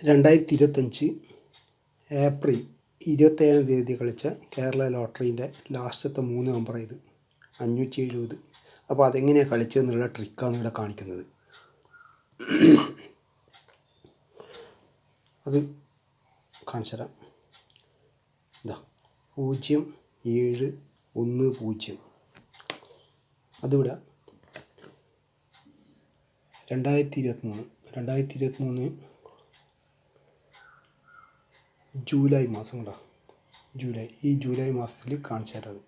2025 April 27-ാം തീയതി കളിച്ച കേരള ലോട്ടറീൻ്റെ ലാസ്റ്റത്തെ 3 നമ്പറാണ് ഇത്, 570. അപ്പോൾ അതെങ്ങനെയാണ് കളിച്ചതെന്നുള്ള ട്രിക്കാണ് ഇവിടെ കാണിക്കുന്നത്. അത് കാണിച്ചു തരാം. ഇതാ 0710. അതിവിടെ 2023 ജൂലൈ മാസം കൊണ്ടാണ്. ജൂലൈ മാസത്തിൽ കാണിച്ചു തരാം അത്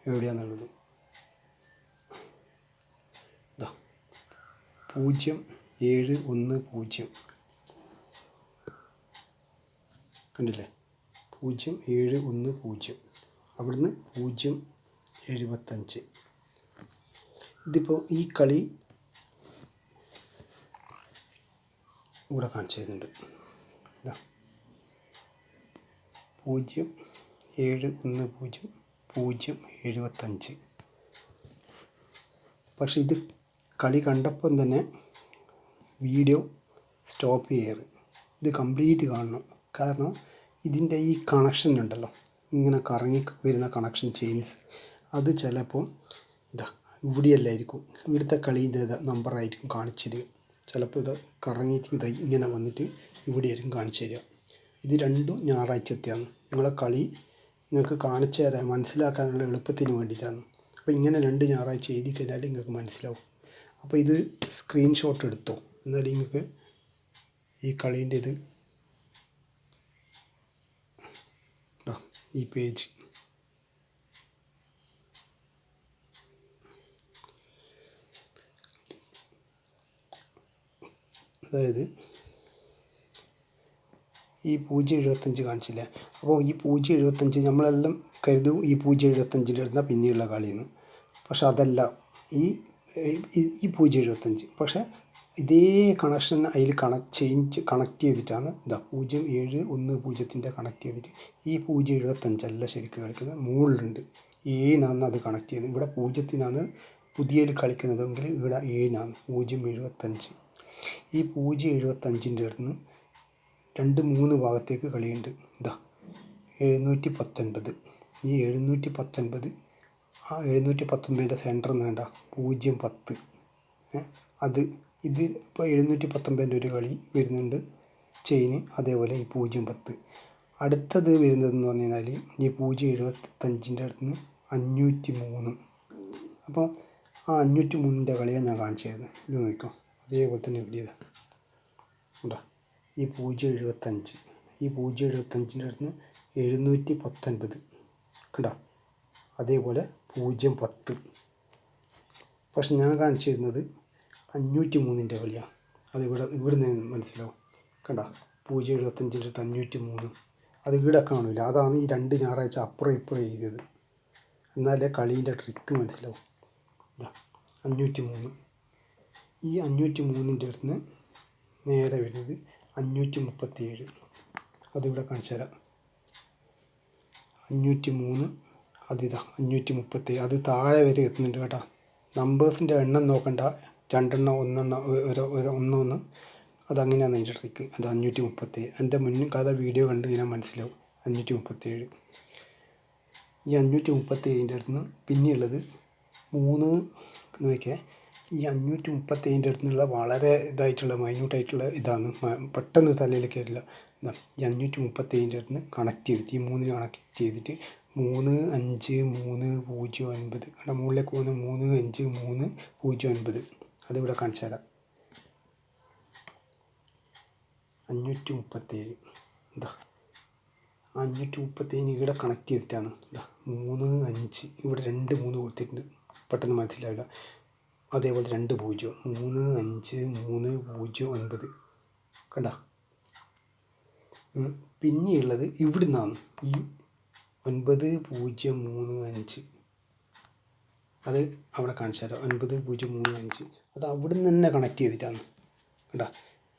എവിടെയാണെന്നുള്ളത്. ഇതാ 0710 കണ്ടില്ലേ, 0710. അവിടുന്ന് 075. ഇതിപ്പോൾ ഈ കളി ഇവിടെ കാണിച്ചു തരുന്നുണ്ട്. ഇതാ 0710 075. പക്ഷെ ഇത് കളി കണ്ടപ്പം തന്നെ വീഡിയോ സ്റ്റോപ്പ് ചെയ്യരുത്, ഇത് കംപ്ലീറ്റ് കാണണം. കാരണം ഇതിൻ്റെ ഈ കണക്ഷൻ ഉണ്ടല്ലോ, ഇങ്ങനെ കറങ്ങി വരുന്ന കണക്ഷൻ ചെയിൻസ്, അത് ചിലപ്പോൾ ഇതാ ഇവിടെയല്ലായിരിക്കും, ഇവിടുത്തെ കളീൻ്റെ നമ്പറായിരിക്കും കാണിച്ചു തരിക. ചിലപ്പോൾ ഇത് കറങ്ങിയിട്ട് ഇത് ഇങ്ങനെ വന്നിട്ട് ഇവിടെയായിരിക്കും കാണിച്ചു തരിക. ഇത് രണ്ടും ഞായറാഴ്ചത്തെയാണ്. നിങ്ങളെ കളി നിങ്ങൾക്ക് കാണിച്ചു തരാൻ മനസ്സിലാക്കാനുള്ള എളുപ്പത്തിന് വേണ്ടിയിട്ടാണ്. അപ്പോൾ ഇങ്ങനെ 2 ഞായറാഴ്ച എഴുതി കഴിഞ്ഞാൽ നിങ്ങൾക്ക് മനസ്സിലാവും. അപ്പോൾ ഇത് സ്ക്രീൻഷോട്ട് എടുത്തോ, എന്നാൽ നിങ്ങൾക്ക് ഈ കളീൻ്റെ ഇത് ഈ പേജ് അതായത് ഈ 075 കാണിച്ചില്ലേ. അപ്പോൾ ഈ 075 നമ്മളെല്ലാം കരുതും ഈ 075 ഇരുന്നാൽ പിന്നെയുള്ള കളിയെന്ന്. പക്ഷെ അതല്ല, ഈ 075. പക്ഷേ ഇതേ കണക്ഷൻ അതിൽ കണക്ട് ചെയ്തിട്ടാണ്. ഇതാ 0710 കണക്ട് ചെയ്തിട്ട് ഈ 075 അല്ല ശരിക്കും കളിക്കുന്നത്, മുകളിലുണ്ട് ഏനാണ് അത് കണക്ട് ചെയ്യുന്നത്. ഇവിടെ 0-നാണ് പുതിയതിൽ കളിക്കുന്നതെങ്കിൽ ഇവിടെ 7-നാണ് 075. ഈ 075ൻ്റെ അടുത്ത് 2-3 ഭാഗത്തേക്ക് കളിയുണ്ട്. ഇതാ 719. ഈ 719, ആ 719ൻ്റെ സെൻറ്ററിൽ നിന്ന് വേണ്ട 010. അത് ഇത് ഇപ്പോൾ 719ൻ്റെ ഒരു കളി വരുന്നുണ്ട് ചെയിന്, അതേപോലെ ഈ 010. അടുത്തത് വരുന്നതെന്ന് പറഞ്ഞു കഴിഞ്ഞാൽ ഈ 075ൻ്റെ അടുത്ത് 503. അപ്പോൾ ആ 503ൻ്റെ കളിയാണ് ഞാൻ കാണിച്ചു തരുന്നത്. ഇത് നോക്കാം, അതേപോലെ തന്നെ എഴുതിയത് ഉണ്ടോ. ഈ 075, ഈ 075ൻ്റെ അടുത്ത് 719 കണ്ടോ, അതേപോലെ 010. പക്ഷെ ഞാൻ കാണിച്ചു തരുന്നത് 503ൻ്റെ കളിയാണ്. അത് ഇവിടുന്ന് മനസ്സിലാവും. കണ്ടോ 075ൻ്റെ അടുത്ത് 503. അത് ഇവിടെ കാണില്ല, അതാണ് ഈ 2 ഞായറാഴ്ച അപ്പുറം ഇപ്പുറം എഴുതിയത്. എന്നാലേ കളീൻ്റെ ട്രിക്ക് മനസ്സിലാവും. ഇതാ 503. ഈ 503ൻ്റെ അടുത്ത് നേരെ വരുന്നത് 537. അതിവിടെ കാണിച്ചു തരാം. 503 അതിതാ 537. അത് താഴെ വരെ എത്തുന്നുണ്ട് കേട്ടോ. നമ്പേഴ്സിൻ്റെ എണ്ണം നോക്കണ്ട, 2 എണ്ണം 1 എണ്ണം 1 അതങ്ങനെയാണ് അതിൻ്റെ ട്രിക്ക്. അത് 537. എൻ്റെ മുന്നിൽ കഥ വീഡിയോ കണ്ട് കഴിഞ്ഞാൽ മനസ്സിലാവും. 537. ഈ 537ൻ്റെ അടുത്ത് നിന്ന് പിന്നെയുള്ളത് 3 നോക്കിയാൽ ഈ 537ൻ്റെ അടുത്തുനിന്നുള്ള വളരെ ഇതായിട്ടുള്ള മൈന്യൂട്ടായിട്ടുള്ള ഇതാണ്, പെട്ടെന്ന് തലയിലേക്ക് വരില്ല. ഈ 537ൻ്റെ അടുത്ത് നിന്ന് കണക്ട് ചെയ്തിട്ട് ഈ 3 കണക്ട് ചെയ്തിട്ട് 35309 അവിടെ മുകളിലേക്ക് പോകുന്ന 35309 അതിവിടെ കാണിച്ചു തരാം. 537 ഇതാ 537 ഇവിടെ കണക്ട് ചെയ്തിട്ടാണ്. ഇതാ 35 ഇവിടെ 2 3 കൊടുത്തിട്ടുണ്ട്, പെട്ടെന്ന് മനസ്സിലാവില്ല. അതേപോലെ 2 0 35309 കണ്ട. പിന്നെയുള്ളത് ഇവിടുന്നാണ് ഈ 9035. അത് അവിടെ കാണിച്ചു തരാം. 9035 അത് അവിടുന്ന് തന്നെ കണക്ട് ചെയ്തിട്ടാണ്. കണ്ട,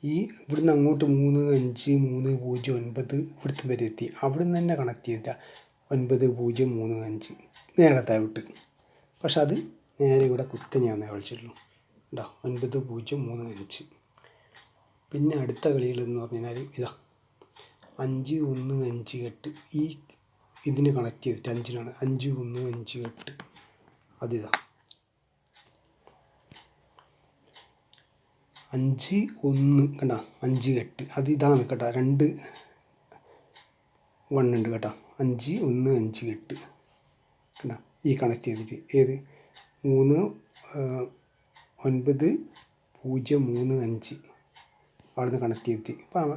ഈ ഇവിടുന്ന് അങ്ങോട്ട് 35309 ഇവിടുത്തെ വരെ എത്തി, അവിടുന്ന് തന്നെ കണക്ട് ചെയ്തിട്ടാണ് 9035 നേരത്തെ വിട്ട്. പക്ഷെ അത് നേരെ ഇവിടെ കുത്തനെയാണ് കളിച്ചിട്ടുള്ളൂ. കേട്ടോ 9035. പിന്നെ അടുത്ത കളികളെന്ന് പറഞ്ഞാൽ ഇതാ 5 1 5 8 ഈ ഇതിന് കണക്ട് ചെയ്തിട്ട് 5-നാണ് 5 1 5 8 അതിതാ 5 1 കണ്ട 5 8 അത് ഇതാണ് കേട്ടോ 2 1 ഉണ്ട് കേട്ടോ 5 1 5 8 കണ്ട ഈ കണക്ട് ചെയ്തിട്ട് ഏത് 3 9 0 3 5 അവിടുന്ന് കണക്ട് ചെയ്തിട്ട് ഇപ്പം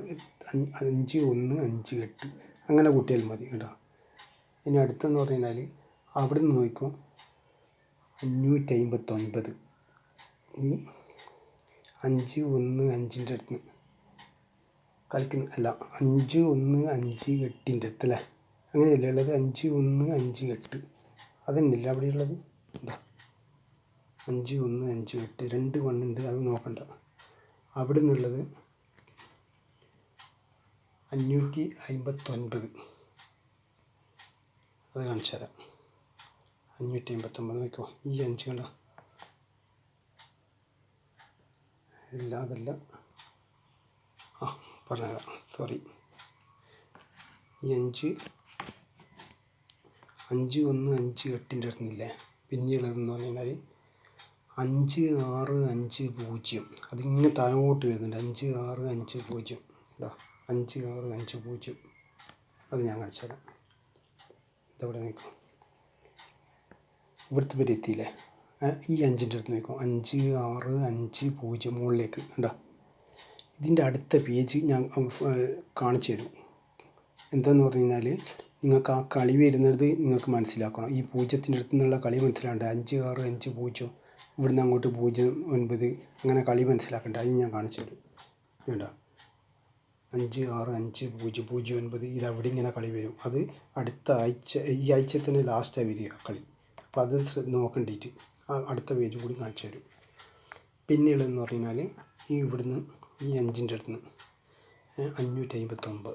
5 1 5 8 അങ്ങനെ കൂട്ടിയാൽ മതി കേട്ടോ. ഇനി അടുത്തെന്ന് പറഞ്ഞാൽ അവിടെ നിന്ന് നോക്കിക്കോ 559 ഈ 5 1 5-ൻ്റെ അടുത്ത് കളിക്കുന്ന അല്ല 5 1 5 8-ൻ്റെ അടുത്ത് അല്ലേ അങ്ങനെയല്ലേ ഉള്ളത് 5 1 5 8 അതന്നെയല്ലേ അവിടെ ഉള്ളത് എന്താ 5 1 5 8 2 1 ഉണ്ട് അത് നോക്കണ്ട. അവിടെ നിന്നുള്ളത് 559 അത് കാണിച്ചു തരാം. 559 നോക്കിക്കോ ഈ 5 കണ്ട ഇല്ല അതല്ല പറഞ്ഞുതരാം സോറി ഈ 5 1 5 8-ൻ്റെ അടുത്തുനിന്നില്ലേ പിന്നെയുള്ളതെന്ന് പറഞ്ഞാൽ 5 6 5 0 അതിങ്ങനെ താഴോട്ട് വരുന്നുണ്ട് 5 6 5 0 കേട്ടോ 5 6 5 0 അത് ഞാൻ കാണിച്ചു തരാം. ഇതവിടെ നിൽക്കും ഇവിടുത്തെ പേര് എത്തിയില്ലേ ഈ 5-ൻ്റെ അടുത്ത് നിൽക്കും 5 6 5 0 മുകളിലേക്ക് കണ്ടോ. ഇതിൻ്റെ അടുത്ത പേജ് ഞാൻ കാണിച്ചു തരും. എന്താണെന്ന് പറഞ്ഞു കഴിഞ്ഞാൽ നിങ്ങൾക്ക് ആ കളി വരുന്നത് നിങ്ങൾക്ക് മനസ്സിലാക്കണം. ഈ 0-ൻ്റെ അടുത്ത് നിന്നുള്ള കളി മനസ്സിലാകണ്ട 5 6 5 0 ഇവിടുന്ന് അങ്ങോട്ട് 0 9 അങ്ങനെ കളി മനസ്സിലാക്കണ്ട. അത് ഞാൻ കാണിച്ചു തരും കേട്ടോ 5 6 5 0 0 9 ഇതവിടെ ഇങ്ങനെ കളി വരും. അത് അടുത്ത ആഴ്ച ഈ ആഴ്ച തന്നെ ലാസ്റ്റാണ് വരിക കളി. അപ്പോൾ അത് നോക്കേണ്ടിയിട്ട് അടുത്ത പേജ് കൂടി കാണിച്ചു തരും. പിന്നെയുള്ളതെന്ന് പറഞ്ഞാൽ ഈ ഇവിടുന്ന് ഈ 5-ൻ്റെ അടുത്ത് നിന്ന് 559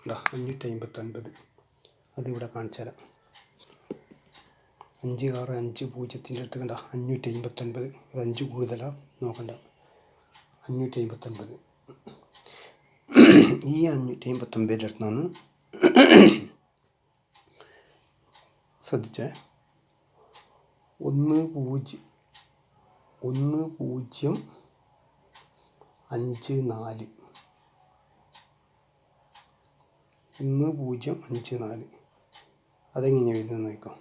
കേട്ടോ 559 അതിവിടെ കാണിച്ചു തരാം. 5 6 5 0-ൻ്റെ അടുത്ത് കണ്ട 559 ഒരു 5 കൂടുതലാണ് നോക്കണ്ട 559 ഈ 559-ൻ്റെ അടുത്ത് നിന്നാണ് ശ്രദ്ധിച്ചേ 1 0 5 4 1 0 5 4 അതെങ്ങനെയാണ് വരുന്നത് നോക്കാം.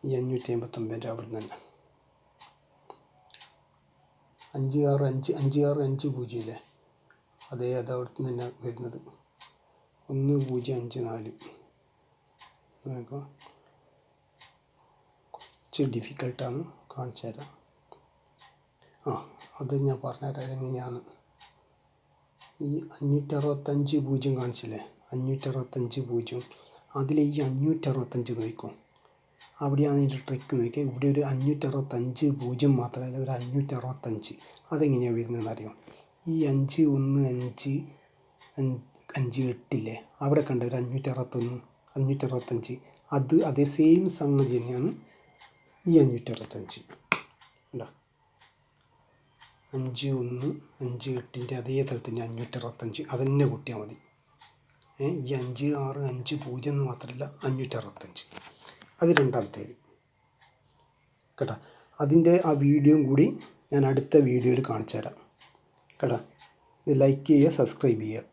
ഈ 559 അവിടെ നിന്ന് തന്നെ 5 6 5 5 6 5 0 ഇല്ലേ അതേ അത് അവിടെ നിന്ന് തന്നെ വരുന്നത് 1 0 5 4 നോക്കാം. കുറച്ച് ഡിഫിക്കൽട്ടാണ് കാണിച്ചു തരാം. അത് ഞാൻ പറഞ്ഞുതരാം എങ്ങനെയാണ്. ഈ 565 0 കാണിച്ചില്ലേ 565 0 അതിൽ ഈ 565 നോക്കും അവിടെയാണ് ഇതിൻ്റെ ട്രിക്ക് നോക്കിയാൽ ഇവിടെ ഒരു 565 0 മാത്രമല്ല ഒരു 565 അതെങ്ങനെയാണ് വരുന്നതെന്ന് അറിയാം. ഈ 5 1 5 5 8 ഇല്ലേ അവിടെ കണ്ട ഒരു 561 565 അത് അതേ സെയിം സംഗതി തന്നെയാണ് ഈ 565 ഉണ്ടോ 5 1 5 8-ൻ്റെ അതേ തരത്തിൻ്റെ 565 അതന്നെ കൂട്ടിയാൽ മതി. ഈ 5 6 5 0 എന്ന് മാത്രമല്ല 565 അത് രണ്ടാമത്തെ കേട്ടോ. അതിൻ്റെ ആ വീഡിയോയും കൂടി ഞാൻ അടുത്ത വീഡിയോയിൽ കാണിച്ചു തരാം കേട്ടോ. ഇത് ലൈക്ക് ചെയ്യുക സബ്സ്ക്രൈബ് ചെയ്യുക.